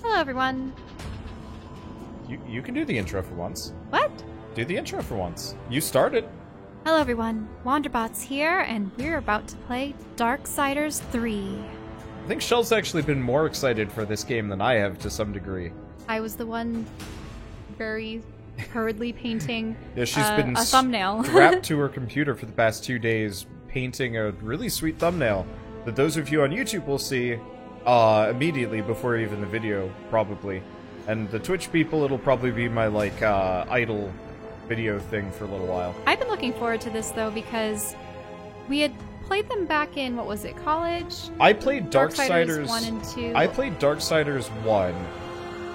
Hello, everyone. You can do the intro for once. What? Do the intro for once. You started. Hello, everyone. Wanderbot's here, and we're about to play Darksiders 3. I think Shell's actually been more excited for this game than I have to some degree. I was the one very hurriedly painting She's been a thumbnail. strapped to her computer for the past 2 days, painting a really sweet thumbnail that those of you on YouTube will see immediately before even the video, probably. And the Twitch people, it'll probably be my, idle video thing for a little while. I've been looking forward to this, though, because we had played them back in, what was it, college? I played Darksiders 1 and 2. I played Darksiders 1.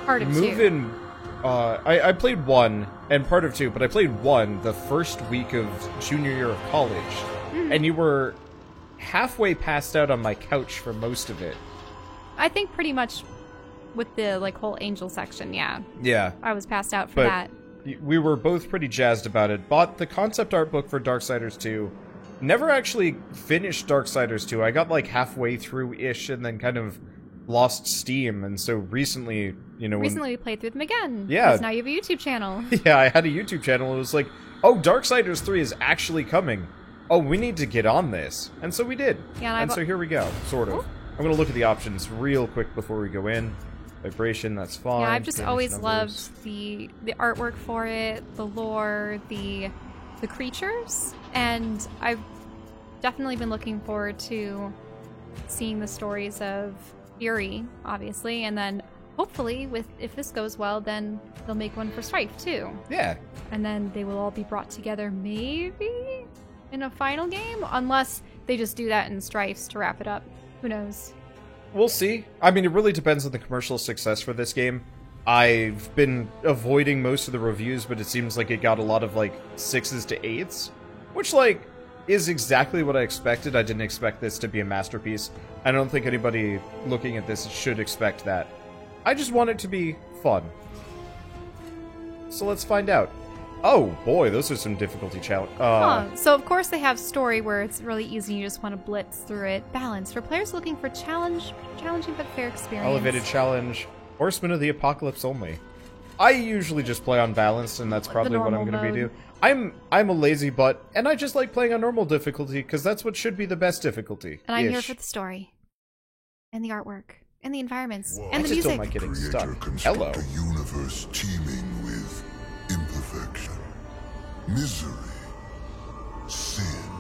Part of 2. Moving, I played 1 and part of 2, but I played 1 the first week of junior year of college. And you were halfway passed out on my couch for most of it. I think pretty much with the, whole angel section, yeah. Yeah. I was passed out for that. We were both pretty jazzed about it. Bought the concept art book for Darksiders 2. Never actually finished Darksiders 2. I got halfway through-ish and then kind of lost steam. And so recently, Recently we played through them again. Yeah. Because now you have a YouTube channel. Yeah, I had a YouTube channel. It was like, oh, Darksiders 3 is actually coming. Oh, we need to get on this. And so we did. Yeah, and so here we go, sort of. Ooh. I'm going to look at the options real quick before we go in. Vibration, that's fine. Yeah, I've just Damage always numbers. loved the artwork for it, the lore, the creatures, and I've definitely been looking forward to seeing the stories of Fury, obviously, and then hopefully, if this goes well, then they'll make one for Strife too. Yeah. And then they will all be brought together, maybe in a final game, unless they just do that in Strifes to wrap it up. Who knows? We'll see. I mean, it really depends on the commercial success for this game. I've been avoiding most of the reviews, but it seems like it got a lot of, 6s to 8s, which, is exactly what I expected. I didn't expect this to be a masterpiece. I don't think anybody looking at this should expect that. I just want it to be fun. So let's find out. Oh, boy, those are some difficulty challenges. So, of course, they have story where it's really easy and you just want to blitz through it. Balance, for players looking for challenging but fair experience. Elevated challenge. Horsemen of the Apocalypse only. I usually just play on balanced, and that's probably what I'm going to be doing. I'm a lazy butt, and I just like playing on normal difficulty, because that's what should be the best difficulty. And I'm here for the story. And the artwork. And the environments. And the I just music. don't like getting stuck. Construct Hello. a universe teeming with imperfection, misery, sin.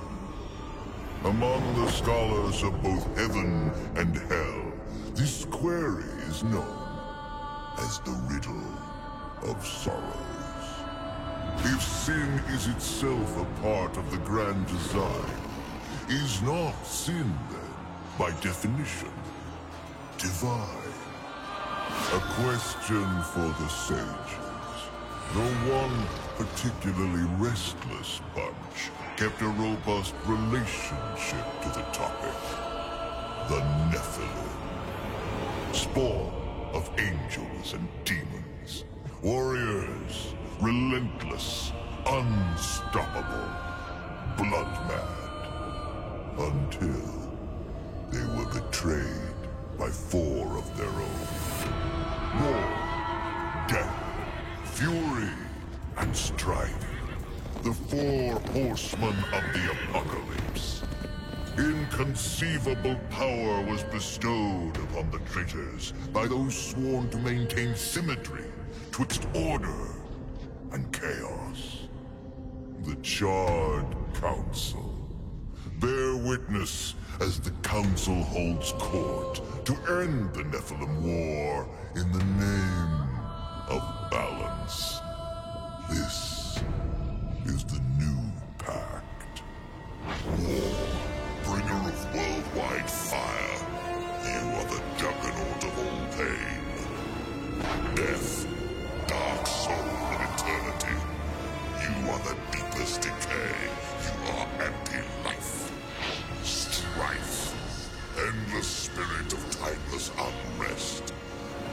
Among the scholars of both heaven and hell, this query is known as the riddle of sorrows. If sin is itself a part of the grand design, is not sin then, by definition, divine? A question for the sages. Though one particularly restless bunch kept a robust relationship to the topic. The Nephilim. Spawn of angels and demons. Warriors, relentless, unstoppable, blood-mad. Until they were betrayed by 4 of their own. War, death, fury, and strife. The 4 horsemen of the apocalypse. Inconceivable power was bestowed upon the traitors by those sworn to maintain symmetry twixt order and chaos. The Charred Council. Bear witness as the Council holds court to end the Nephilim War in the name of balance. This is the new pact. War, bringer of worldwide fire. You are the juggernaut of all pain. Death, dark soul of eternity. You are the deepest decay. You are anti-life. Strife, endless spirit of timeless unrest.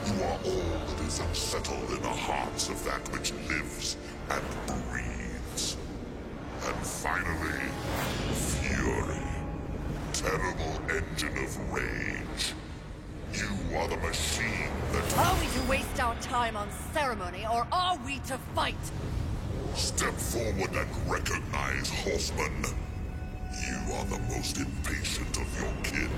You are all that is unsettled in the hearts of that which lives and breathes. And finally, fury. Terrible engine of rage. You are the machine that... Holy our time on ceremony, or are we to fight? Step forward and recognize, Horseman. You are the most impatient of your kin.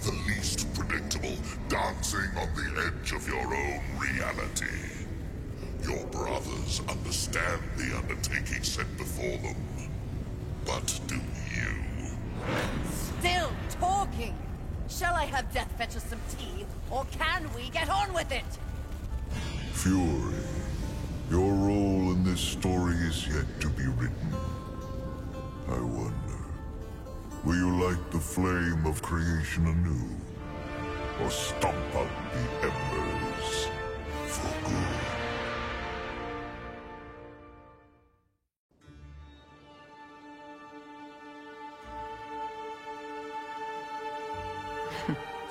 The least predictable, dancing on the edge of your own reality. Your brothers understand the undertaking set before them. But do you? Still talking! Shall I have Death fetch us some tea, or can we get on with it? Fury, your role in this story is yet to be written. I wonder, will you light the flame of creation anew? Or stomp out the embers for good?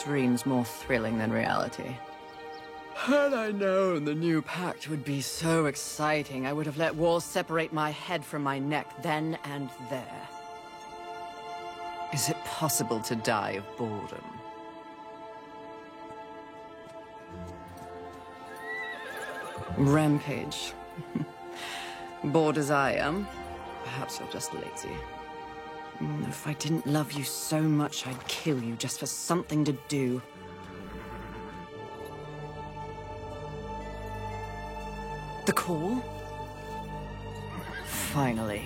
Dreams more thrilling than reality. Had I known the new pact would be so exciting, I would have let walls separate my head from my neck then and there. Is it possible to die of boredom? Rampage. Bored as I am, perhaps you're just lazy. If I didn't love you so much, I'd kill you just for something to do. The call? Finally.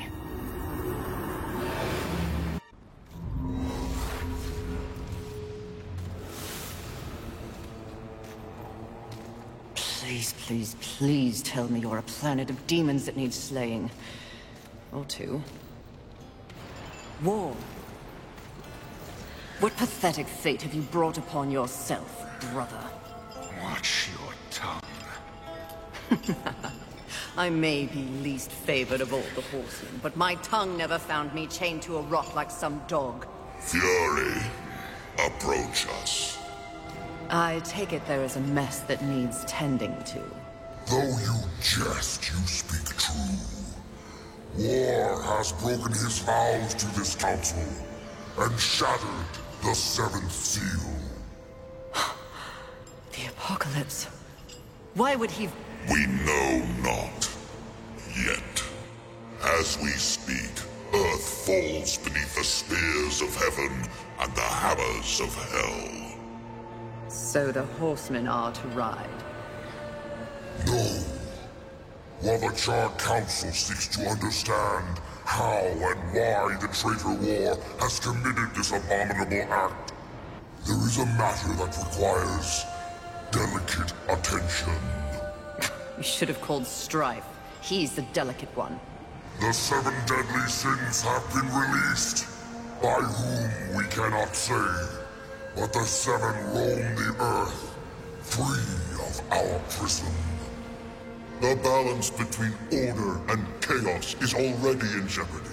Please, please, please tell me you're a planet of demons that needs slaying. Or two. War. What pathetic fate have you brought upon yourself, brother? Watch your tongue. I may be least favored of all the horsemen, but my tongue never found me chained to a rock like some dog. Fury, approach us. I take it there is a mess that needs tending to. Though you jest, you speak true. War has broken his vows to this council, and shattered the seventh seal. The apocalypse. Why would he... We know not. Yet. As we speak, Earth falls beneath the spears of heaven and the hammers of hell. So the horsemen are to ride. No. While the Charred Council seeks to understand how and why the traitor war has committed this abominable act, there is a matter that requires delicate attention. You should have called Strife. He's the delicate one. The 7 deadly sins have been released, by whom we cannot say, but the 7 roam the earth, free of our prison. The balance between order and chaos is already in jeopardy.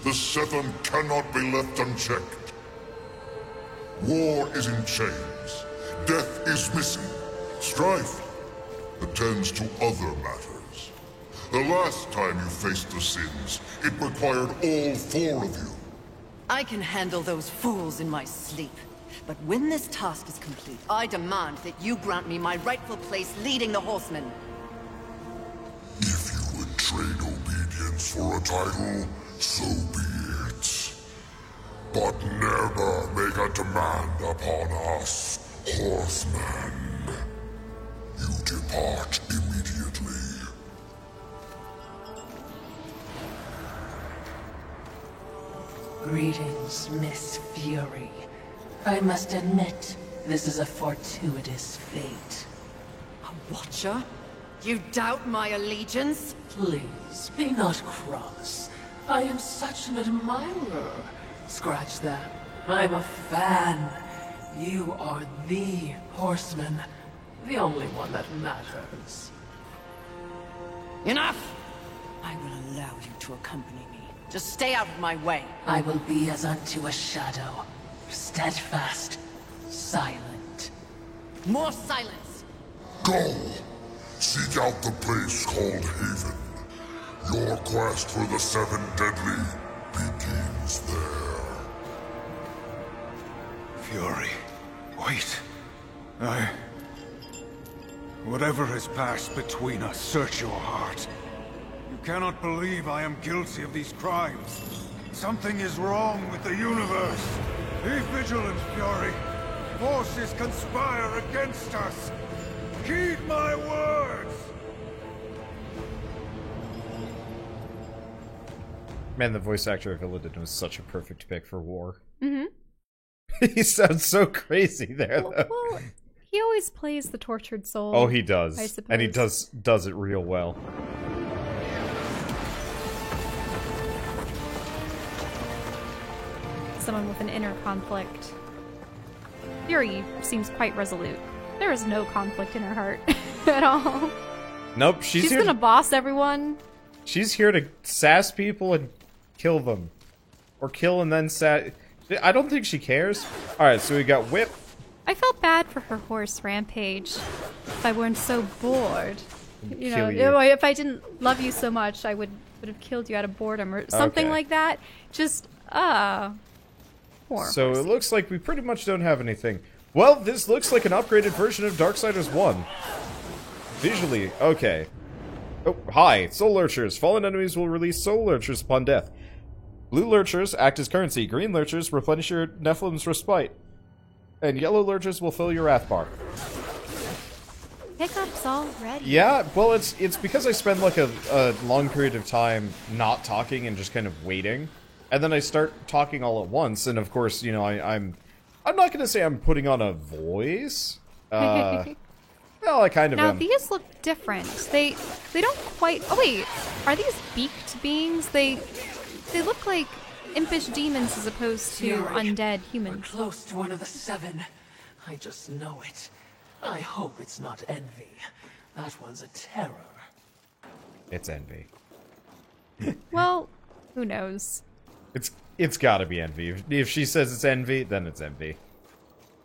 The 7 cannot be left unchecked. War is in chains. Death is missing. Strife attends to other matters. The last time you faced the sins, it required all 4 of you. I can handle those fools in my sleep. But when this task is complete, I demand that you grant me my rightful place leading the horsemen. If you would trade obedience for a title, so be it. But never make a demand upon us, horsemen. You depart immediately. Greetings, Miss Fury. I must admit, this is a fortuitous fate. A watcher? You doubt my allegiance? Please, be not cross. I am such an admirer. Scratch that. I'm a fan. You are the horseman. The only one that matters. Enough! I will allow you to accompany me. Just stay out of my way. I will be as unto a shadow. Steadfast. Silent. More silence! Go! Seek out the place called Haven. Your quest for the 7 deadly begins there. Fury. Wait. Whatever has passed between us, search your heart. You cannot believe I am guilty of these crimes. Something is wrong with the universe. Be vigilant, Fury. Forces conspire against us. Heed my words! Man, the voice actor of Illidan was such a perfect pick for War. Mm-hmm. He sounds so crazy there, though. Well, he always plays the tortured soul. Oh, he does. I suppose. And he does it real well. Someone with an inner conflict. Fury seems quite resolute. There is no conflict in her heart at all. Nope, she's here gonna boss everyone. She's here to sass people and kill them. Or kill and then sass... I don't think she cares. Alright, so we got Whip. I felt bad for her horse Rampage. If I weren't so bored. You know, Kill you. if I didn't love you so much, I would have killed you out of boredom or something Okay. like that. Just, poor So it horsey. looks like we pretty much don't have anything. Well, this looks like an upgraded version of Darksiders 1. Visually, okay. Oh, hi. Soul Lurchers. Fallen enemies will release Soul Lurchers upon death. Blue Lurchers act as currency. Green Lurchers replenish your Nephilim's Respite. And yellow Lurchers will fill your Wrath bar. Pickups already. Yeah, well, it's because I spend like a long period of time not talking and just kind of waiting. And then I start talking all at once, and of course, you know, I'm not gonna say I'm putting on a voice. Well, I kind of Now am. these look different. They don't quite. Oh wait, are these beaked beings? They look like impish demons as opposed to Fury, undead We're humans. close to one of the 7. I just know it. I hope it's not envy. That one's a terror. It's envy. Well, who knows? It's gotta be envy. If she says it's envy, then it's envy.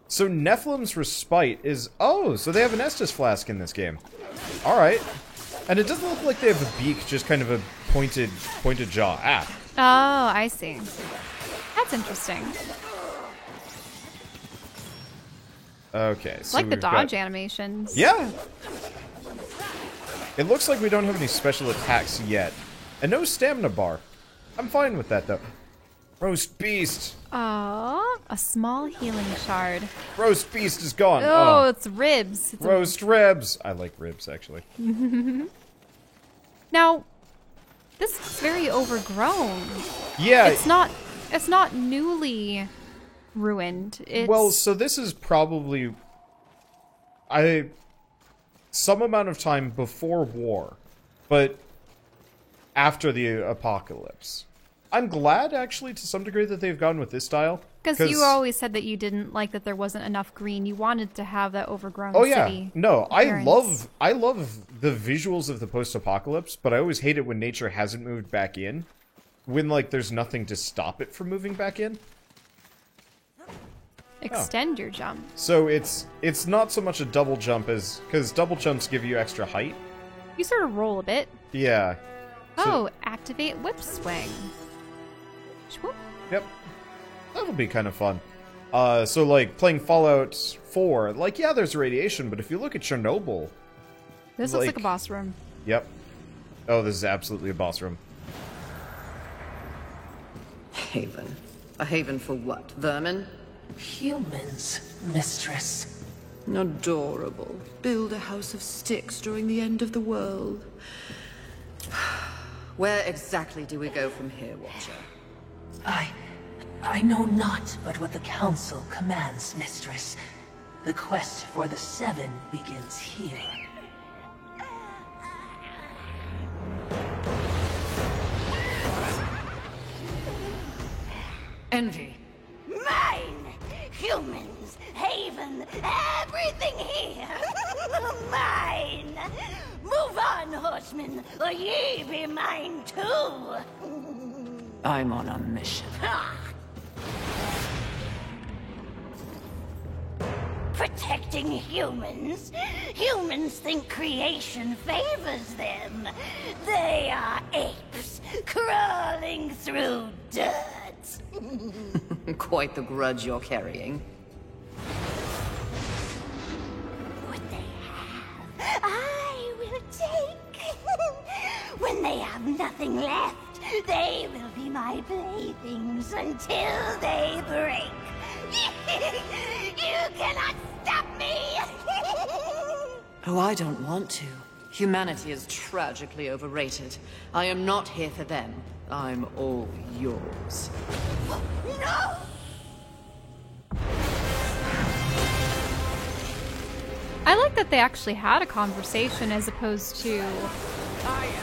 So Nephilim's Respite is... Oh, so they have an Estus Flask in this game. Alright. And it doesn't look like they have a beak, just kind of a pointed jaw. Ah. Oh, I see. That's interesting. Okay, so Like the we've got- dodge animations. Yeah! It looks like we don't have any special attacks yet. And no stamina bar. I'm fine with that, though. Roast Beast! Oh, a small healing shard. Roast Beast is gone! Oh, it's ribs. It's a- Roast Ribs! I like ribs, actually. Now, this is very overgrown. Yeah, It's not newly ruined. It's well, so this is probably... some amount of time before war, but after the apocalypse. I'm glad, actually, to some degree, that they've gone with this style. because you always said that you didn't like that there wasn't enough green. You wanted to have that overgrown Oh yeah, city. no, appearance. I love the visuals of the post-apocalypse, but I always hate it when nature hasn't moved back in. When, like, there's nothing to stop it from moving back in. Extend your jump. So it's not so much a double jump as... Because double jumps give you extra height. You sort of roll a bit. Yeah. So- Oh, activate whip swing. Swoop. Yep. That'll be kind of fun. So, like, playing Fallout 4, like, yeah, there's radiation, but if you look at Chernobyl... This looks like a Like- boss room. Yep. Oh, this is absolutely a boss room. Haven. A haven for what? Vermin? Humans, mistress. Adorable. Build a house of sticks during the end of the world. Where exactly do we go from here, Watcher? I know not but what the Council commands, mistress. The quest for the 7 begins here. Envy. Mine! Humans, Haven, everything here! Mine! Move on, horsemen, or ye be mine too! I'm on a mission. Protecting humans? Humans think creation favors them. They are apes, crawling through dirt. Quite the grudge you're carrying. What they have, nothing left. They will be my playthings until they break. You cannot stop me! Oh, I don't want to. Humanity is tragically overrated. I am not here for them. I'm all yours. No! I like that they actually had a conversation as opposed to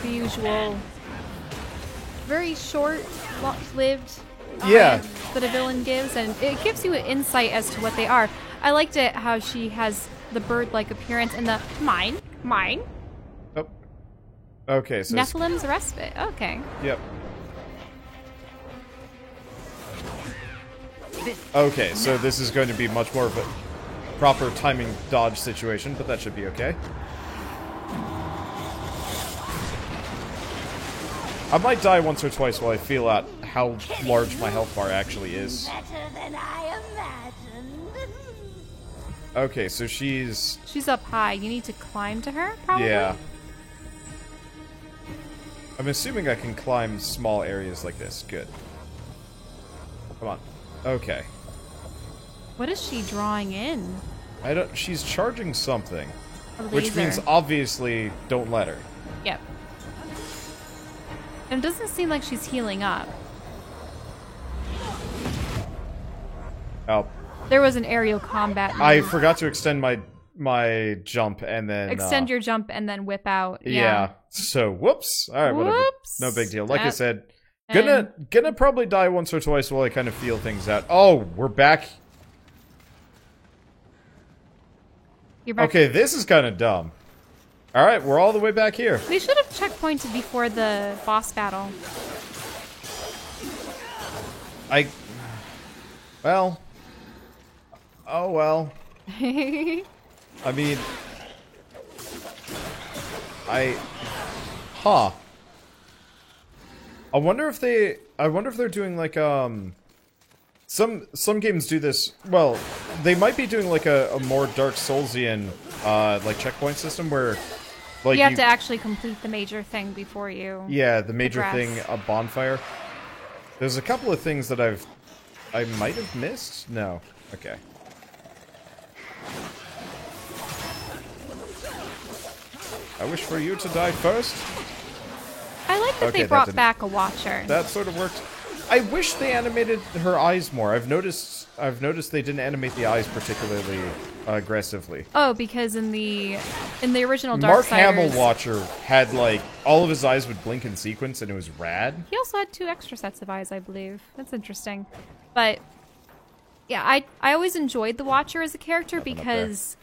the usual very short-lived Yeah. that a villain gives, and it gives you an insight as to what they are. I liked it how she has the bird-like appearance and the mine. Oh. Okay, so... Nephilim's respite. Okay. Yep. Okay, so this is going to be much more of a proper timing dodge situation, but that should be okay. I might die once or twice while I feel out how large my health bar actually is. Better than I imagined. Okay, so she's... She's up high. You need to climb to her, probably? Yeah. I'm assuming I can climb small areas like this. Good. Come on. Okay. What is she drawing in? I don't... She's charging something. A Which laser. means, obviously, don't let her. Yep. And it doesn't seem like she's healing up. Oh. There was an aerial combat move. I forgot to extend my jump and then... Extend your jump and then whip out. Yeah. So, whoops. Alright, whatever. Whoops. No big deal. Like I Yep. said, And- gonna probably die once or twice while I kind of feel things out. Oh, we're back. You're back. Okay, this is kind of dumb. Alright, we're all the way back here. They should have checkpointed before the boss battle. Well. Oh, well. I mean... Huh. I wonder if they're doing like, some games do this, well, they might be doing like a more Dark Soulsian, like checkpoint system where, like You have to actually complete the major thing before you... yeah, the major progress. thing, a bonfire. There's a couple of things that I might have missed? No. Okay. I wish for you to die first. I like that Okay, they that brought didn't- back a Watcher. That sort of worked. I wish they animated her eyes more. I've noticed they didn't animate the eyes particularly aggressively. Oh, because in the original Mark Darksiders... Hamill Watcher had like all of his eyes would blink in sequence and it was rad. He also had 2 extra sets of eyes, I believe. That's interesting. But, yeah, I always enjoyed the Watcher as a character Nothing up because...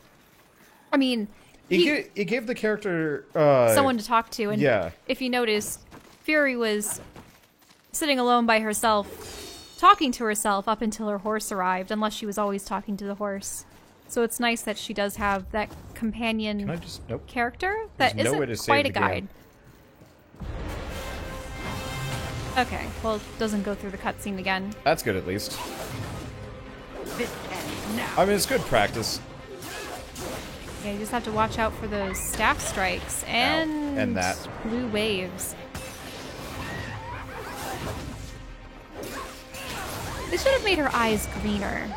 I mean... It gave the character someone to talk to, and yeah. if you noticed, Fury was sitting alone by herself, talking to herself up until her horse arrived, unless she was always talking to the horse. So it's nice that she does have that companion Can I just nope. character that There's no way to isn't save quite a the game. guide. Okay, well, it doesn't go through the cutscene again. That's good at least. I mean, it's good practice. Yeah, you just have to watch out for those staff strikes and And that. blue waves. They should have made her eyes greener.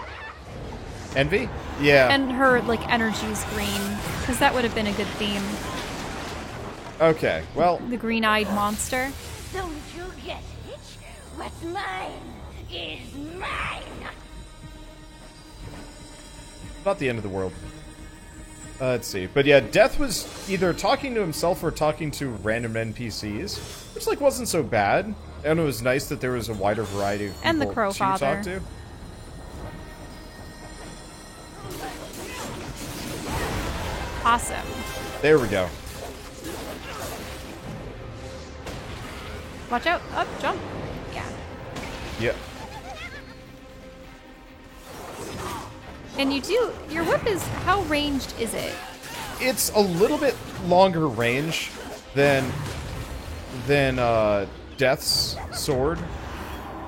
Envy? Yeah. And her, like, energy's green. Because that would have been a good theme. Okay, well, The green-eyed monster. Don't you get it? What's mine is mine. not the end of the world. Let's see. But yeah, Death was either talking to himself or talking to random NPCs, which, like, wasn't so bad. And it was nice that there was a wider variety of people And the Crow to Father. talk to. Awesome. There we go. Watch out. Up, jump. Yeah. Yeah. And you do... Your whip is... How ranged is it? It's a little bit longer range than Death's sword.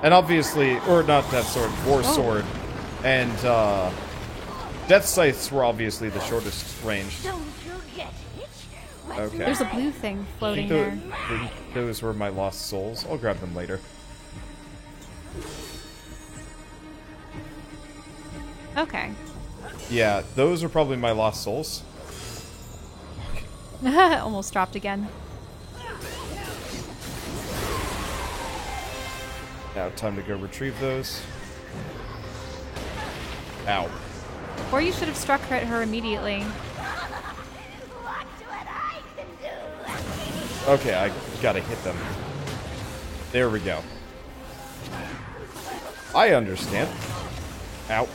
And obviously, or not Death's sword, War's sword. And Death's scythes were obviously the shortest range. Don't you get it? Okay. There's a blue thing floating I there. think those were my lost souls. I'll grab them later. Okay. Yeah, those are probably my lost souls. Almost dropped again. Now, time to go retrieve those. Ow. Or you should have struck her at her immediately. Watch what I can do. Okay, I gotta hit them. There we go. I understand. Ow.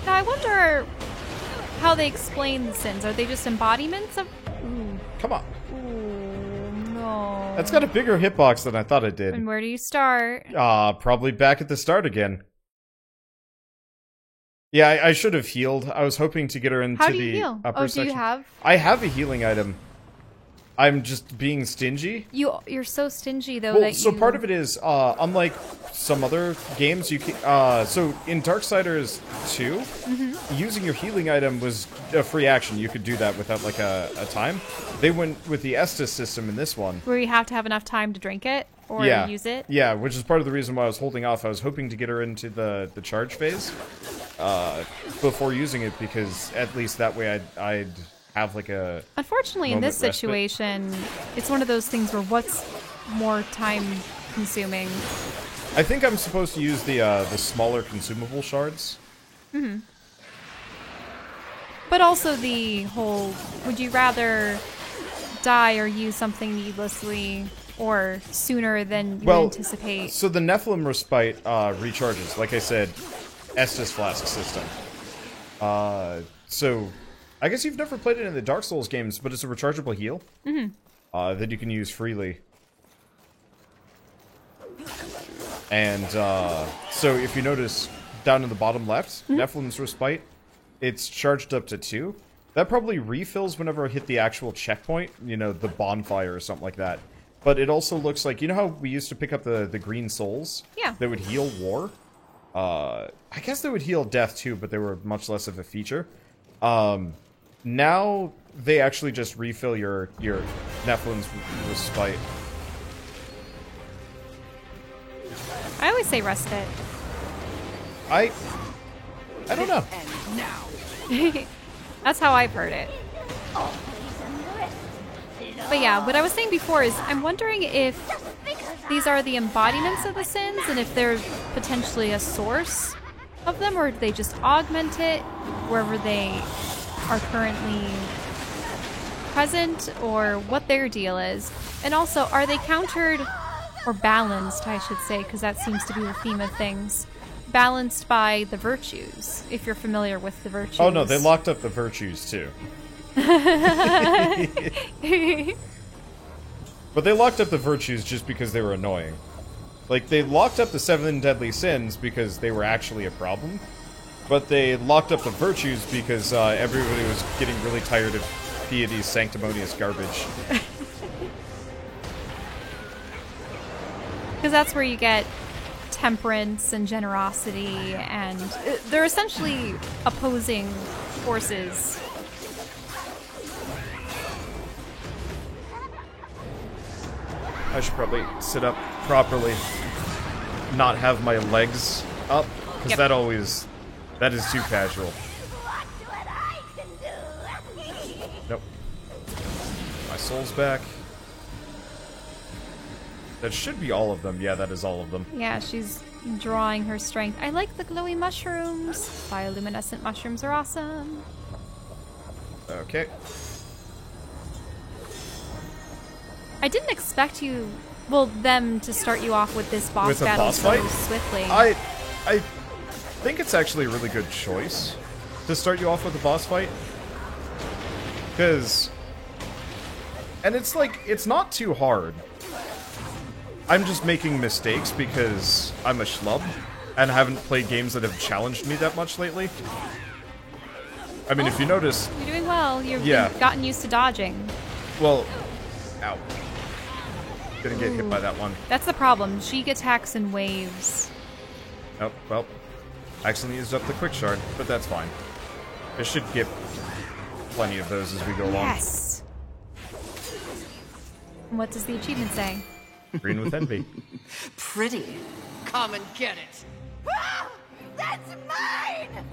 Now, I wonder how they explain the sins. Are they just embodiments of... Ooh, Come on. ooh, no. That's got a bigger hitbox than I thought it did. And where do you start? Probably back at the start again. Yeah, I should have healed. I was hoping to get her into How do you the heal? upper Oh, do section. you have? I have a healing item. I'm just being stingy. You're so stingy, though, Well, that so you... part of it is, unlike some other games, you can, so in Darksiders 2, using your healing item was a free action. You could do that without, like, a time. They went with the Estus system in this one. Where you have to have enough time to drink it or Yeah. use it. Yeah, which is part of the reason why I was holding off. I was hoping to get her into the charge phase before using it, because at least that way I'd have, like, a... Unfortunately, in this moment respite. situation, it's one of those things where what's more time consuming? I think I'm supposed to use the smaller consumable shards. But also the whole, would you rather die or use something needlessly or sooner than you anticipate? So the Nephilim Respite recharges, like I said, Estus Flask system. So I guess you've never played it in the Dark Souls games, but it's a rechargeable heal that you can use freely. And so if you notice down in the bottom left, Nephilim's Respite, it's charged up to 2. That probably refills whenever I hit the actual checkpoint, you know, the bonfire or something like that. But it also looks like, you know how we used to pick up the green souls? Yeah. That would heal war? I guess they would heal death too, but they were much less of a feature. Now they actually just refill your Nephilim's Respite. I always say rest it. I don't know. That's how I've heard it. But yeah, what I was saying before is I'm wondering if these are the embodiments of the sins and if there's potentially a source of them, or do they just augment it wherever they are currently present, or what their deal is. And also, are they countered or balanced, I should say, because that seems to be the theme of things. Balanced by the virtues, if you're familiar with the virtues. Oh no, they locked up the virtues too. But they locked up the virtues just because they were annoying. Like, they locked up the 7 deadly sins because they were actually a problem. But they locked up the virtues because everybody was getting really tired of Piety's sanctimonious garbage. Because that's where you get temperance and generosity, and they're essentially opposing forces. I should probably sit up properly. Not have my legs up, because Yep. that is too casual. Watch what I can do. Nope. My soul's back. That should be all of them. Yeah, that is all of them. Yeah, she's drawing her strength. I like the glowy mushrooms. Bioluminescent mushrooms are awesome. Okay. I didn't expect them to start you off with this boss With a battle boss so fight? swiftly. I think it's actually a really good choice to start you off with a boss fight. Because... And it's like, it's not too hard. I'm just making mistakes because I'm a schlub and haven't played games that have challenged me that much lately. I mean, if you notice... You're doing well. You've Yeah. gotten used to dodging. Well... Ow. Didn't get hit by that one. That's the problem. Sheik attacks in waves. Oh, well. Accidentally used up the quick shard, but that's fine. I should get plenty of those as we go along. Yes! What does the achievement say? Green with envy. Pretty. Come and get it. Ah, that's mine!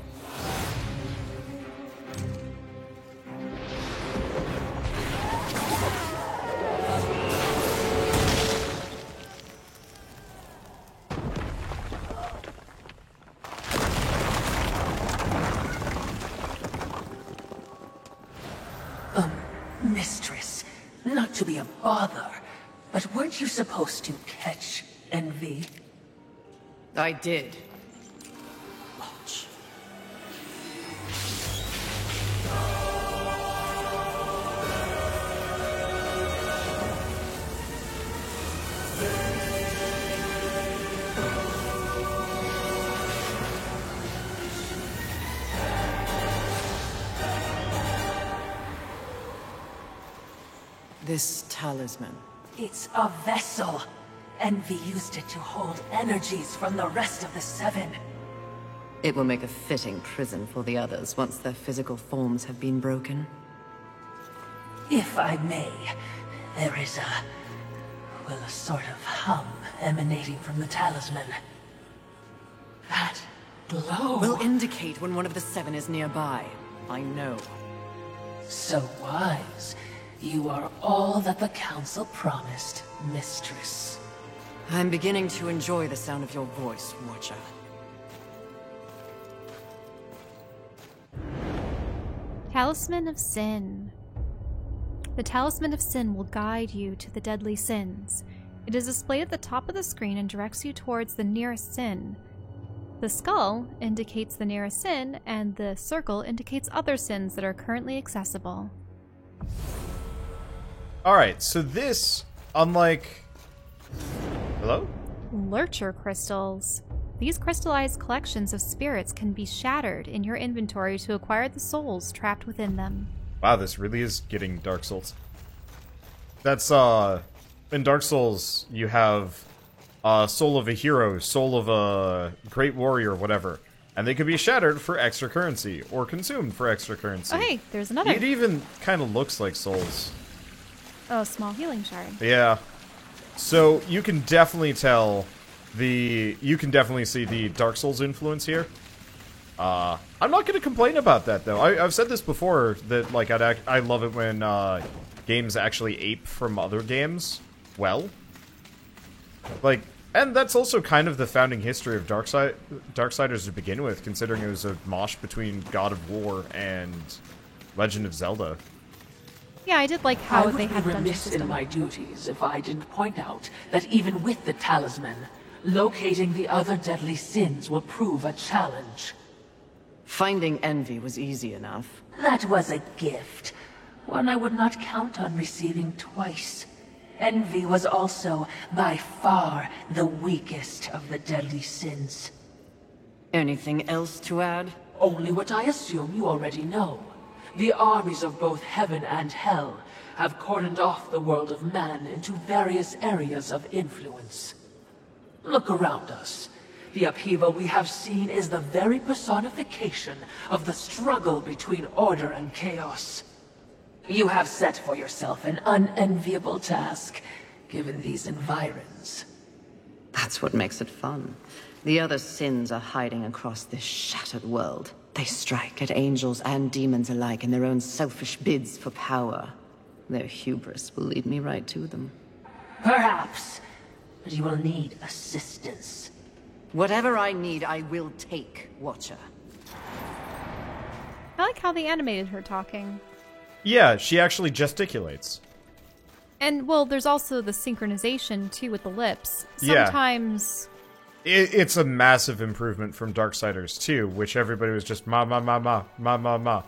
Mistress, not to be a bother, but weren't you supposed to catch Envy? I did. Watch. This talisman. It's a vessel. Envy used it to hold energies from the rest of the Seven. It will make a fitting prison for the others once their physical forms have been broken. If I may, there is a sort of hum emanating from the talisman. That glow. Will indicate when one of the Seven is nearby. I know. So wise. You are all that the Council promised, Mistress. I'm beginning to enjoy the sound of your voice, Watcher. Talisman of Sin. The Talisman of Sin will guide you to the deadly sins. It is displayed at the top of the screen and directs you towards the nearest sin. The skull indicates the nearest sin, and the circle indicates other sins that are currently accessible. Alright, so this, unlike... Hello? Lurcher crystals. These crystallized collections of spirits can be shattered in your inventory to acquire the souls trapped within them. Wow, this really is getting Dark Souls. That's, in Dark Souls, you have soul of a hero, soul of a great warrior, whatever. And they could be shattered for extra currency, or consumed for extra currency. Oh hey, there's another. It even kind of looks like souls. Oh, small healing shard. Yeah. So, you can definitely tell you can definitely see the Dark Souls influence here. I'm not going to complain about that, though. I've said this before, that, like, I love it when, games actually ape from other games well. Like, and that's also kind of the founding history of Darksiders to begin with, considering it was a mosh between God of War and Legend of Zelda. Yeah, I did like how I they would had be dungeon remiss system. in my duties if I didn't point out that even with the talisman, locating the other deadly sins will prove a challenge. Finding Envy was easy enough. That was a gift, one I would not count on receiving twice. Envy was also, by far, the weakest of the deadly sins. Anything else to add? Only what I assume you already know. The armies of both heaven and hell have cordoned off the world of man into various areas of influence. Look around us. The upheaval we have seen is the very personification of the struggle between order and chaos. You have set for yourself an unenviable task, given these environs. That's what makes it fun. The other sins are hiding across this shattered world. They strike at angels and demons alike in their own selfish bids for power. Their hubris will lead me right to them. Perhaps, but you will need assistance. Whatever I need, I will take, Watcher. I like how they animated her talking. Yeah, she actually gesticulates. And, well, there's also the synchronization, too, with the lips. Yeah. Sometimes... It's a massive improvement from Darksiders 2, which everybody was just ma ma ma ma ma ma ma.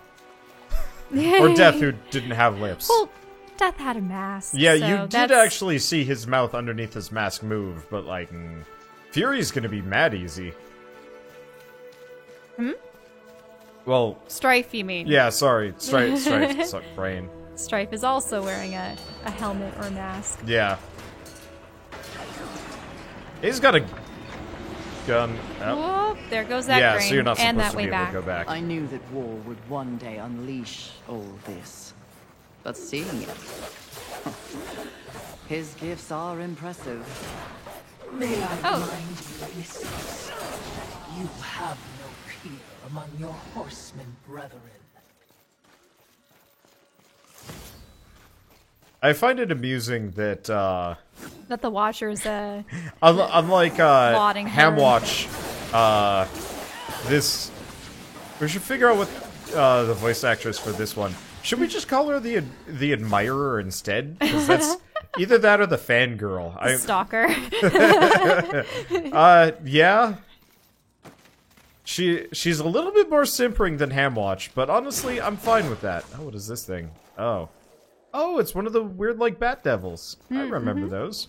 Or Death, who didn't have lips. Well, Death had a mask. Yeah, so you did that's... actually see his mouth underneath his mask move, but, like, Fury's gonna be mad easy. Well... Strife, you mean? Yeah, sorry. Strife. Suck brain. Strife is also wearing a helmet or mask. Yeah. He's got a... gun. Oh. Whoop, there goes that Yeah, grain. so you're not and supposed that to way be able back. to go back. I knew that war would one day unleash all this. But seeing it... his gifts are impressive. May I Oh. remind you, listeners, you have no peer among your horsemen brethren. I find it amusing that, That the Watchers, unlike, Lauding her. Hamwatch, this... We should figure out what, the voice actress for this one. Should we just call her the Admirer instead? Because that's either that or the Fangirl. stalker. Yeah. She's a little bit more simpering than Hamwatch, but honestly, I'm fine with that. Oh, what is this thing? Oh. Oh, it's one of the weird, like, Bat Devils. I remember those.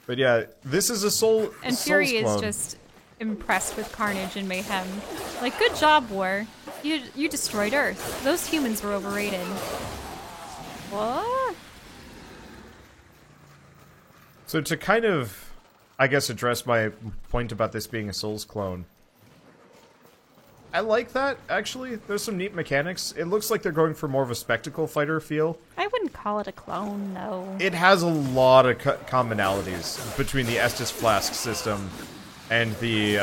But yeah, this is a soul. And Souls Fury is clone. just impressed with carnage and mayhem. Like, good job, War. You destroyed Earth. Those humans were overrated. What? So to kind of, I guess, address my point about this being a Souls clone. I like that, actually. There's some neat mechanics. It looks like they're going for more of a spectacle fighter feel. I wouldn't call it a clone, no. It has a lot of commonalities between the Estus Flask system and the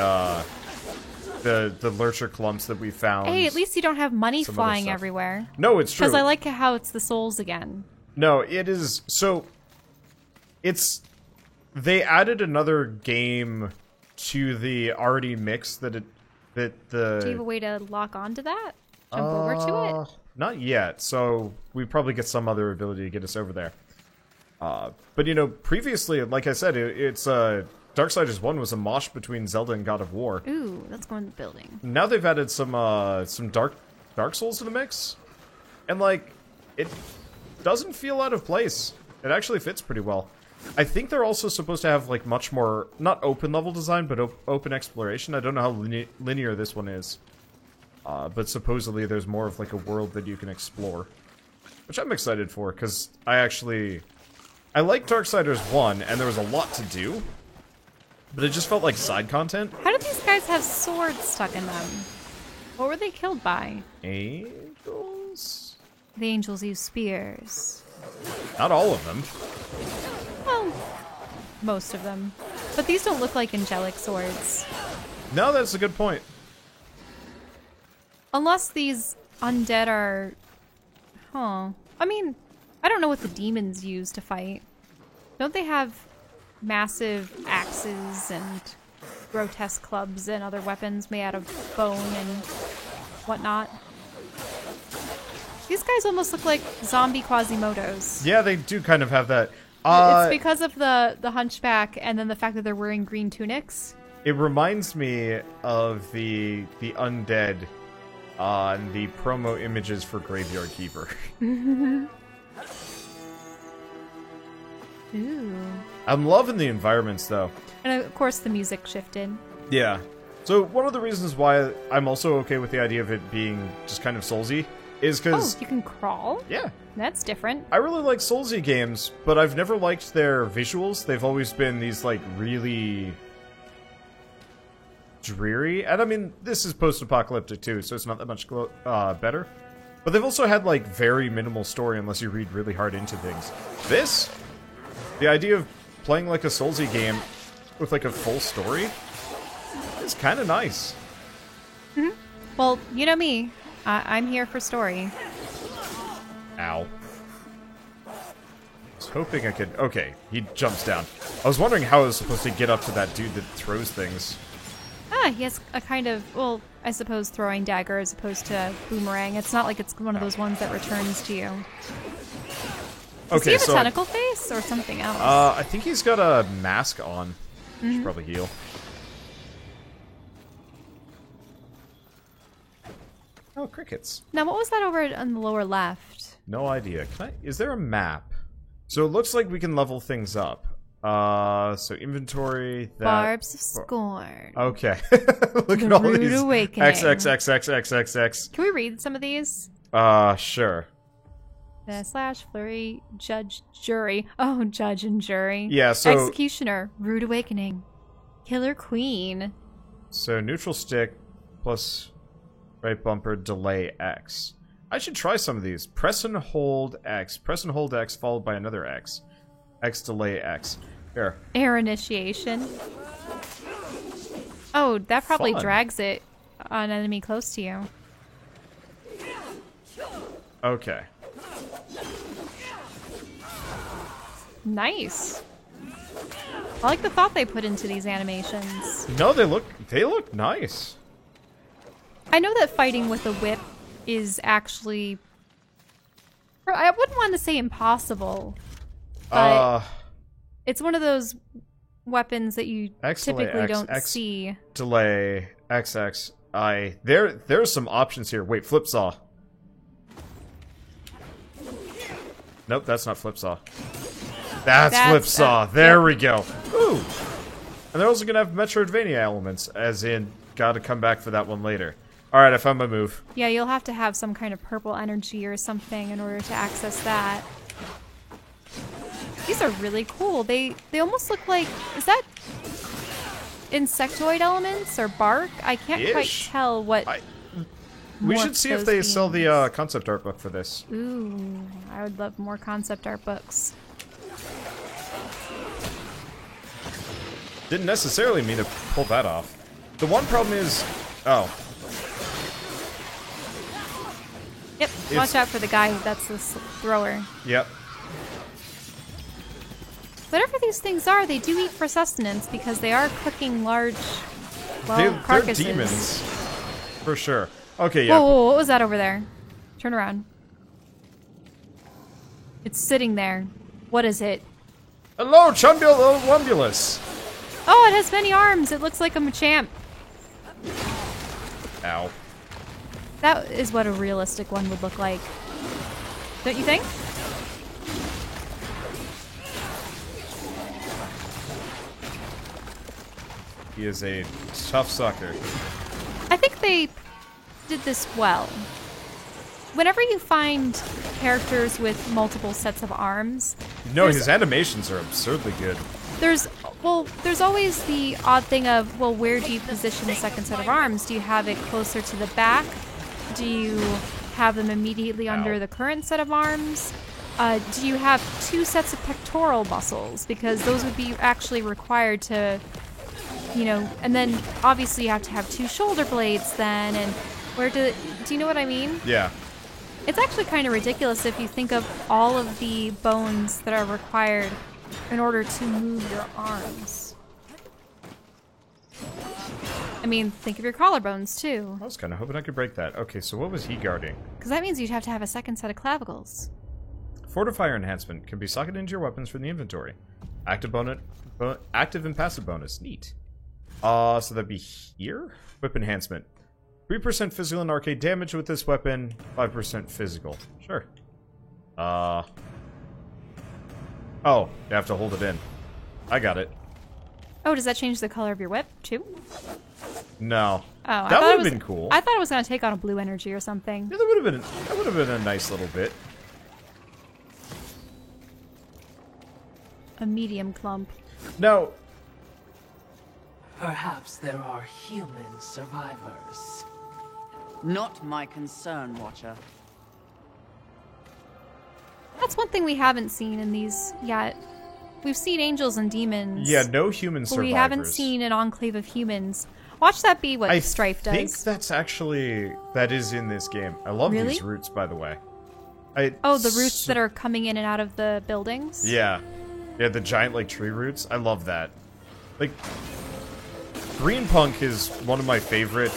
Lurcher clumps that we found. Hey, at least you don't have money some other flying stuff. everywhere. No, it's true. Because I like how it's the souls again. No, it is... So, it's... They added another game to the already mix that Do you have a way to lock onto that? Jump over to it? Not yet, so we probably get some other ability to get us over there. But, you know, previously, like I said, it's... Darksiders 1 was a mosh between Zelda and God of War. Ooh, let's go in the building. Now they've added some Dark Souls to the mix. And, like, it doesn't feel out of place. It actually fits pretty well. I think they're also supposed to have, like, much more, not open level design, but open exploration. I don't know how linear this one is. But supposedly there's more of, like, a world that you can explore. Which I'm excited for, because I like Darksiders 1, and there was a lot to do. But it just felt like side content. How did these guys have swords stuck in them? What were they killed by? Angels? The angels use spears. Not all of them. Well, most of them. But these don't look like angelic swords. No, that's a good point. Unless these undead are... Huh. I mean, I don't know what the demons use to fight. Don't they have massive axes and grotesque clubs and other weapons made out of bone and whatnot? These guys almost look like zombie Quasimodos. Yeah, they do kind of have that. It's because of the hunchback and then the fact that they're wearing green tunics. It reminds me of the undead on the promo images for Graveyard Keeper. Ooh. I'm loving the environments, though. And of course the music shifted. Yeah. So one of the reasons why I'm also okay with the idea of it being just kind of Soulsy is Oh, because... you can crawl? Yeah. That's different. I really like Soulsy games, but I've never liked their visuals. They've always been these, like, really dreary. And I mean, this is post-apocalyptic too, so it's not that much better. But they've also had, like, very minimal story unless you read really hard into things. This, the idea of playing like a Soulsy game with, like, a full story is kind of nice. Mm-hmm. Well, you know me. I'm here for story. Ow. I was hoping I could... Okay, he jumps down. I was wondering how I was supposed to get up to that dude that throws things. Ah, he has a kind of, well, I suppose throwing dagger as opposed to boomerang. It's not like it's one of those ones that returns to you. Does he have a tentacle face or something else? I think he's got a mask on. Should probably heal. Oh, crickets. Now, what was that over on the lower left? No idea. Is there a map? So it looks like we can level things up. So inventory, that... Barbs of Scorn. Okay. Look at all Rude these. Awakening. XXXXXXX. Can we read some of these? Sure. Slash, flurry, judge, jury. Oh, judge and jury. Yeah, so... Executioner, rude awakening. Killer queen. So neutral stick plus right bumper delay X. I should try some of these. Press and hold X. Press and hold X followed by another X. X delay X. Here. Air initiation. Oh, that probably Fun. drags it on an enemy close to you. Okay. Nice. I like the thought they put into these animations. No, they look nice. I know that fighting with a whip is actually... I wouldn't want to say impossible, but it's one of those weapons that you X delay typically X, don't X see. delay XX. There's some options here. Wait, flip saw. Nope, that's not flip saw. That's flip saw. There we go. Ooh. And they're also gonna have Metroidvania elements, as in, gotta come back for that one later. Alright, I found my move. Yeah, you'll have to have some kind of purple energy or something in order to access that. These are really cool. They almost look like... Is that insectoid elements or bark? I can't quite tell what... We should see if they sell the concept art book for this. Ooh, I would love more concept art books. Didn't necessarily mean to pull that off. The one problem is... Oh. Yep, watch out for the guy that's the thrower. Yep. Whatever these things are, they do eat for sustenance because they are cooking large, They're carcasses. demons. For sure. Okay, yeah. Whoa, what was that over there? Turn around. It's sitting there. What is it? Hello, Chunbulus! Oh, it has many arms. It looks like a Machamp. Ow. That is what a realistic one would look like. Don't you think? He is a tough sucker. I think they did this well. Whenever you find characters with multiple sets of arms... No, his animations are absurdly good. There's always the odd thing of, well, where do you position the second set of arms? Do you have it closer to the back? Do you have them immediately under the current set of arms? Do you have two sets of pectoral muscles? Because those would be actually required to, you know, and then obviously you have to have two shoulder blades then, and where do you know what I mean? Yeah. It's actually kind of ridiculous if you think of all of the bones that are required in order to move your arms. I mean, think of your collarbones, too. I was kind of hoping I could break that. Okay, so what was he guarding? Because that means you'd have to have a second set of clavicles. Fortifier enhancement can be socketed into your weapons from the inventory. Active and passive bonus. Neat. So that'd be here? Whip enhancement. 3% physical and arcade damage with this weapon, 5% physical. Sure. Oh, you have to hold it in. I got it. Oh, does that change the color of your whip, too? No. Oh, that would have been cool. I thought it was going to take on a blue energy or something. Yeah, that would have been a nice little bit. A medium clump. No. Perhaps there are human survivors. Not my concern, Watcher. That's one thing we haven't seen in these yet. We've seen angels and demons. Yeah, no human but survivors. we haven't seen an enclave of humans. Watch that be what Strife does. I think that is in this game. I love these roots, by the way. The roots that are coming in and out of the buildings? Yeah. Yeah, the giant, like, tree roots. I love that. Like, Green Punk is one of my favorite,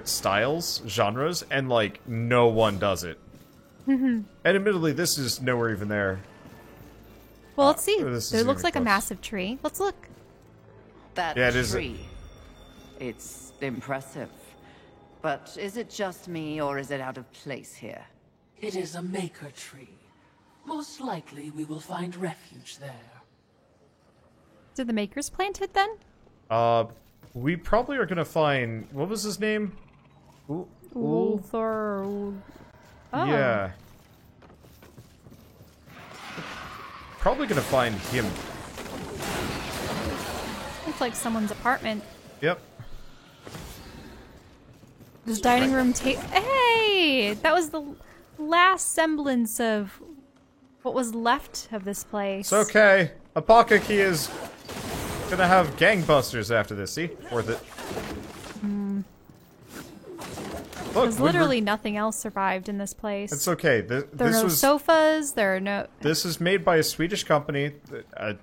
styles, genres, and, like, no one does it. And admittedly, this is nowhere even there. Well, let's see. It looks like a massive tree. Let's look. That tree. It's impressive. But is it just me, or is it out of place here? It is a maker tree. Most likely we will find refuge there. Did the makers plant it then? We probably are gonna find... What was his name? Ulthor... Oh. Yeah. Probably gonna find him. Looks like someone's apartment. Yep. This dining room Hey! That was the last semblance of what was left of this place. It's okay. Apokaki is gonna have gangbusters after this, see? Worth it. Look, Because literally nothing else survived in this place. It's okay. There This are no was sofas, there are no... This is made by a Swedish company.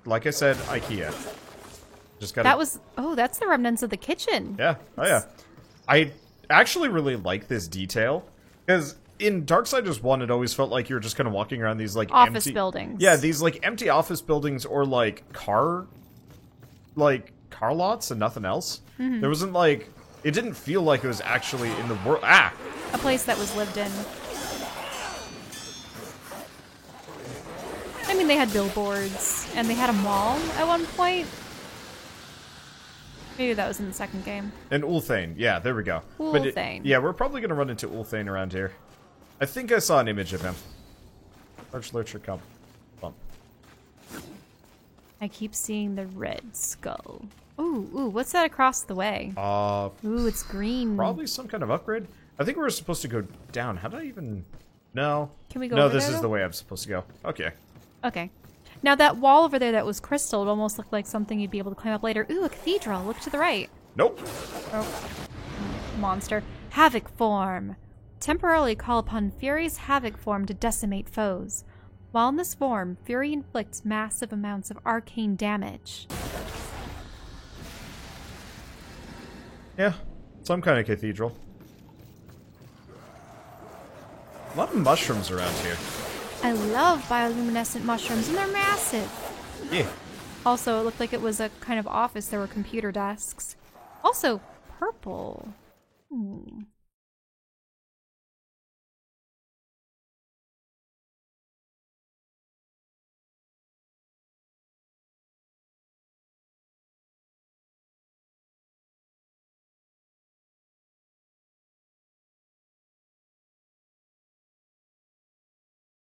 Like I said, IKEA. Just got. That was... Oh, that's the remnants of the kitchen. Yeah. Oh yeah. I actually really like this detail because in Darksiders 1, it always felt like you were just kind of walking around these like Office empty buildings. Yeah, these like empty office buildings or like car lots and nothing else. Mm-hmm. There wasn't like it didn't feel like it was actually in the world. Ah. A place that was lived in. I mean, they had billboards, and they had a mall at one point. Maybe that was in the second game. And Ulthane, yeah, there we go. Ulthane. Yeah, we're probably gonna run into Ulthane around here. I think I saw an image of him. Large lurcher come. Bump. I keep seeing the red skull. Ooh, what's that across the way? Ooh, it's green. Probably some kind of upgrade. I think we were supposed to go down. How did I even... No. Can we go No, over this there, is though? the way I'm supposed to go. Okay. Okay. Now that wall over there that was crystal, it almost looked like something you'd be able to climb up later. Ooh, a cathedral. Look to the right. Nope. Oh. Monster. Havoc form. Temporarily call upon Fury's Havoc form to decimate foes. While in this form, Fury inflicts massive amounts of arcane damage. Yeah. Some kind of cathedral. A lot of mushrooms around here. I love bioluminescent mushrooms, and they're massive. Yeah. Also, it looked like it was a kind of office. There were computer desks. Also, purple.